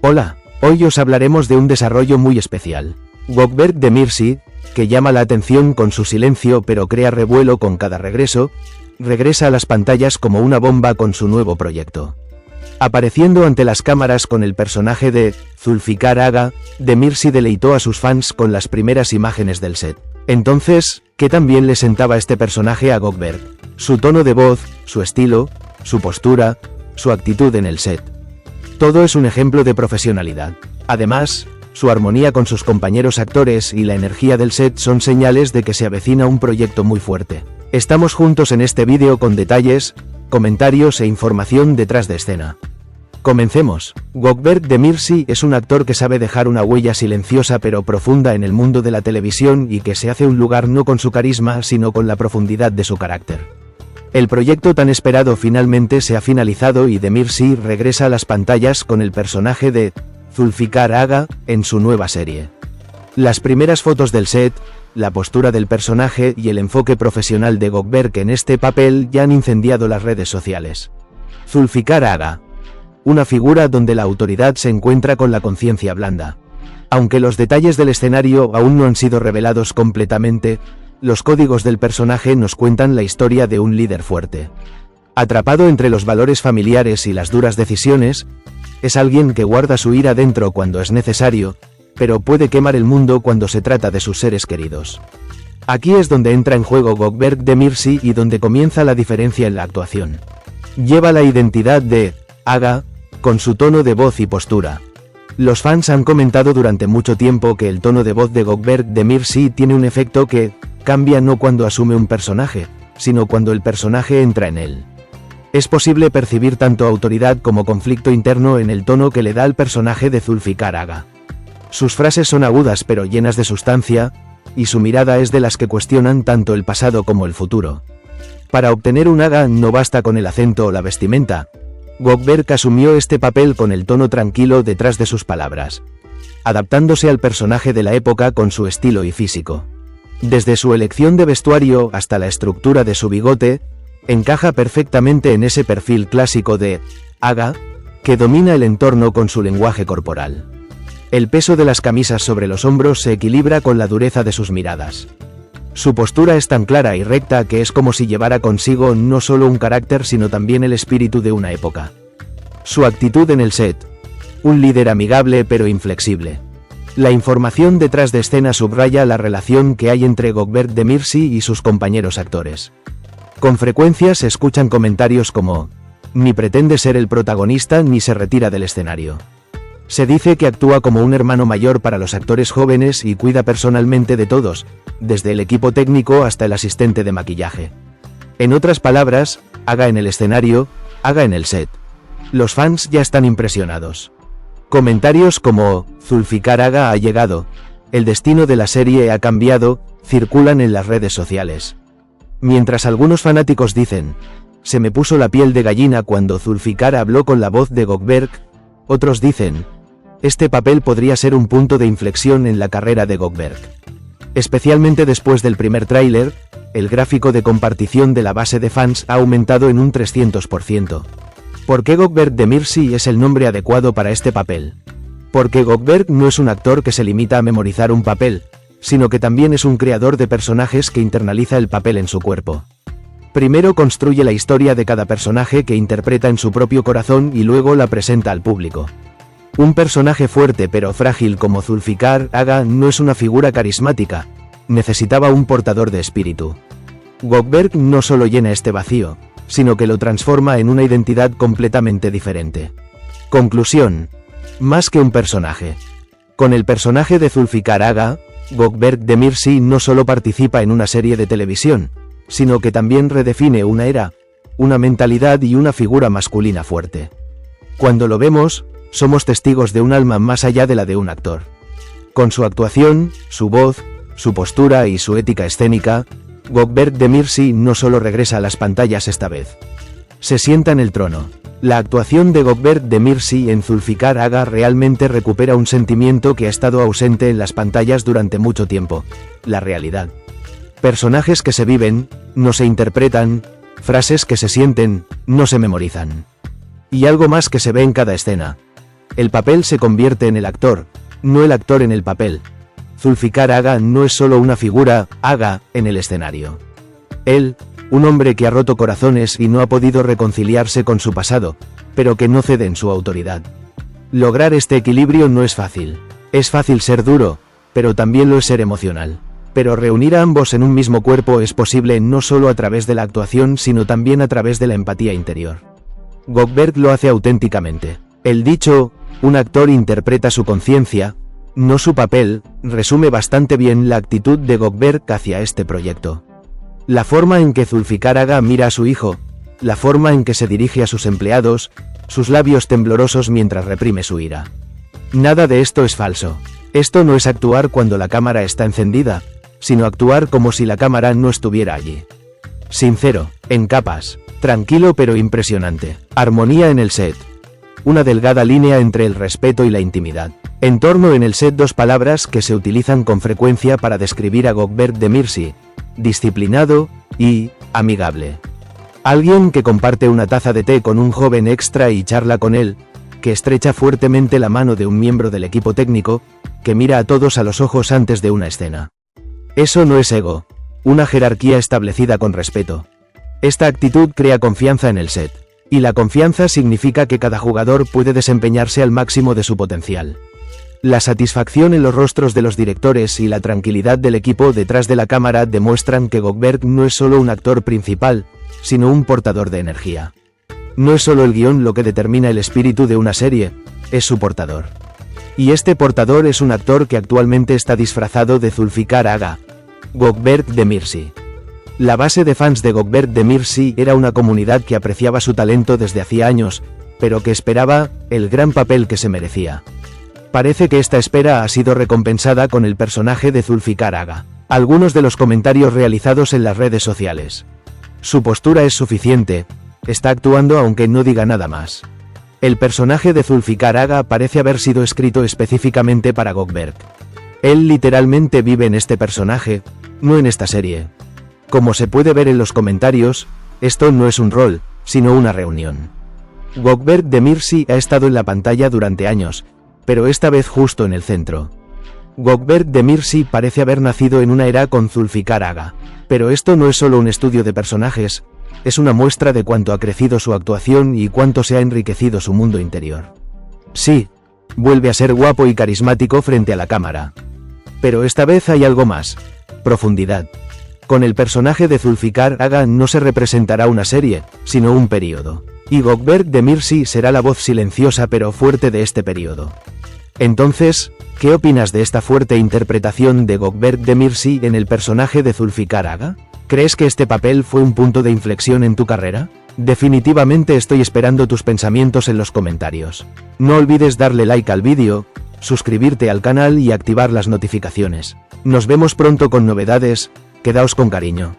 Hola, hoy os hablaremos de un desarrollo muy especial. Gökberk Demirci, que llama la atención con su silencio pero crea revuelo con cada regreso, regresa a las pantallas como una bomba con su nuevo proyecto. Apareciendo ante las cámaras con el personaje de Zulfikar Aga, Demirci deleitó a sus fans con las primeras imágenes del set. Entonces, ¿qué tan bien le sentaba este personaje a Gökberk? Su tono de voz, su estilo, su postura, su actitud en el set. Todo es un ejemplo de profesionalidad. Además, su armonía con sus compañeros actores y la energía del set son señales de que se avecina un proyecto muy fuerte. Estamos juntos en este vídeo con detalles, comentarios e información detrás de escena. Comencemos. Gökberk Demirci es un actor que sabe dejar una huella silenciosa pero profunda en el mundo de la televisión y que se hace un lugar no con su carisma sino con la profundidad de su carácter. El proyecto tan esperado finalmente se ha finalizado y Demirci regresa a las pantallas con el personaje de Zulfikar Aga en su nueva serie. Las primeras fotos del set, la postura del personaje y el enfoque profesional de Gökberk en este papel ya han incendiado las redes sociales. Zulfikar Aga. Una figura donde la autoridad se encuentra con la conciencia blanda. Aunque los detalles del escenario aún no han sido revelados completamente, los códigos del personaje nos cuentan la historia de un líder fuerte. Atrapado entre los valores familiares y las duras decisiones, es alguien que guarda su ira dentro cuando es necesario, pero puede quemar el mundo cuando se trata de sus seres queridos. Aquí es donde entra en juego Gökberk Demirci y donde comienza la diferencia en la actuación. Lleva la identidad de Aga, con su tono de voz y postura. Los fans han comentado durante mucho tiempo que el tono de voz de Gökberk Demirci tiene un efecto que cambia no cuando asume un personaje, sino cuando el personaje entra en él. Es posible percibir tanto autoridad como conflicto interno en el tono que le da al personaje de Zulfikar Aga. Sus frases son agudas pero llenas de sustancia, y su mirada es de las que cuestionan tanto el pasado como el futuro. Para obtener un Aga no basta con el acento o la vestimenta. Gökberk asumió este papel con el tono tranquilo detrás de sus palabras, adaptándose al personaje de la época con su estilo y físico. Desde su elección de vestuario hasta la estructura de su bigote, encaja perfectamente en ese perfil clásico de Aga, que domina el entorno con su lenguaje corporal. El peso de las camisas sobre los hombros se equilibra con la dureza de sus miradas. Su postura es tan clara y recta que es como si llevara consigo no solo un carácter sino también el espíritu de una época. Su actitud en el set. Un líder amigable pero inflexible. La información detrás de escena subraya la relación que hay entre Gökberk Demirci y sus compañeros actores. Con frecuencia se escuchan comentarios como ni pretende ser el protagonista ni se retira del escenario. Se dice que actúa como un hermano mayor para los actores jóvenes y cuida personalmente de todos, desde el equipo técnico hasta el asistente de maquillaje. En otras palabras, Aga en el escenario, Aga en el set. Los fans ya están impresionados. Comentarios como Zulfikar Aga ha llegado, el destino de la serie ha cambiado, circulan en las redes sociales. Mientras algunos fanáticos dicen, se me puso la piel de gallina cuando Zulfikar habló con la voz de Gökberk, otros dicen, este papel podría ser un punto de inflexión en la carrera de Gökberk. Especialmente después del primer tráiler, el gráfico de compartición de la base de fans ha aumentado en un 300%. ¿Por qué Gökberk Demirci es el nombre adecuado para este papel? Porque Gökberk no es un actor que se limita a memorizar un papel, sino que también es un creador de personajes que internaliza el papel en su cuerpo. Primero construye la historia de cada personaje que interpreta en su propio corazón y luego la presenta al público. Un personaje fuerte pero frágil como Zulfikar Aga no es una figura carismática, necesitaba un portador de espíritu. Gökberk no solo llena este vacío, sino que lo transforma en una identidad completamente diferente. Conclusión. Más que un personaje. Con el personaje de Zulfikar Aga, Gökberk Demirci no solo participa en una serie de televisión, sino que también redefine una era, una mentalidad y una figura masculina fuerte. Cuando lo vemos, somos testigos de un alma más allá de la de un actor. Con su actuación, su voz, su postura y su ética escénica, Gökberk Demirci no solo regresa a las pantallas esta vez. Se sienta en el trono. La actuación de Gökberk Demirci en Zulfikar Aga realmente recupera un sentimiento que ha estado ausente en las pantallas durante mucho tiempo: la realidad. Personajes que se viven, no se interpretan, frases que se sienten, no se memorizan. Y algo más que se ve en cada escena. El papel se convierte en el actor, no el actor en el papel. Zulfikar Aga no es solo una figura, Aga, en el escenario. Él, un hombre que ha roto corazones y no ha podido reconciliarse con su pasado, pero que no cede en su autoridad. Lograr este equilibrio no es fácil. Es fácil ser duro, pero también lo es ser emocional. Pero reunir a ambos en un mismo cuerpo es posible no solo a través de la actuación sino también a través de la empatía interior. Gökberk lo hace auténticamente. El dicho, un actor interpreta su conciencia, no su papel, resume bastante bien la actitud de Gökberk hacia este proyecto. La forma en que Zulfikar Aga mira a su hijo, la forma en que se dirige a sus empleados, sus labios temblorosos mientras reprime su ira. Nada de esto es falso. Esto no es actuar cuando la cámara está encendida, sino actuar como si la cámara no estuviera allí. Sincero, en capas, tranquilo pero impresionante. Armonía en el set. Una delgada línea entre el respeto y la intimidad. Entorno en el set, dos palabras que se utilizan con frecuencia para describir a Gökberk Demirci: disciplinado y amigable. Alguien que comparte una taza de té con un joven extra y charla con él, que estrecha fuertemente la mano de un miembro del equipo técnico, que mira a todos a los ojos antes de una escena. Eso no es ego, una jerarquía establecida con respeto. Esta actitud crea confianza en el set, y la confianza significa que cada jugador puede desempeñarse al máximo de su potencial. La satisfacción en los rostros de los directores y la tranquilidad del equipo detrás de la cámara demuestran que Gökberk no es solo un actor principal, sino un portador de energía. No es solo el guión lo que determina el espíritu de una serie, es su portador. Y este portador es un actor que actualmente está disfrazado de Zulfikar Aga, Gökberk Demirci. La base de fans de Gökberk Demirci era una comunidad que apreciaba su talento desde hacía años, pero que esperaba el gran papel que se merecía. Parece que esta espera ha sido recompensada con el personaje de Zulfikar Aga. Algunos de los comentarios realizados en las redes sociales. Su postura es suficiente, está actuando aunque no diga nada más. El personaje de Zulfikar Aga parece haber sido escrito específicamente para Gökberk. Él literalmente vive en este personaje, no en esta serie. Como se puede ver en los comentarios, esto no es un rol, sino una reunión. Gökberk Demirci ha estado en la pantalla durante años, pero esta vez justo en el centro. Gökberk Demirci parece haber nacido en una era con Zulfikar Aga. Pero esto no es solo un estudio de personajes, es una muestra de cuánto ha crecido su actuación y cuánto se ha enriquecido su mundo interior. Sí, vuelve a ser guapo y carismático frente a la cámara. Pero esta vez hay algo más: profundidad. Con el personaje de Zulfikar Aga no se representará una serie, sino un período. Y Gökberk Demirci será la voz silenciosa pero fuerte de este período. Entonces, ¿qué opinas de esta fuerte interpretación de Gökberk Demirci en el personaje de Zulfikar Aga? ¿Crees que este papel fue un punto de inflexión en tu carrera? Definitivamente estoy esperando tus pensamientos en los comentarios. No olvides darle like al vídeo, suscribirte al canal y activar las notificaciones. Nos vemos pronto con novedades, quedaos con cariño.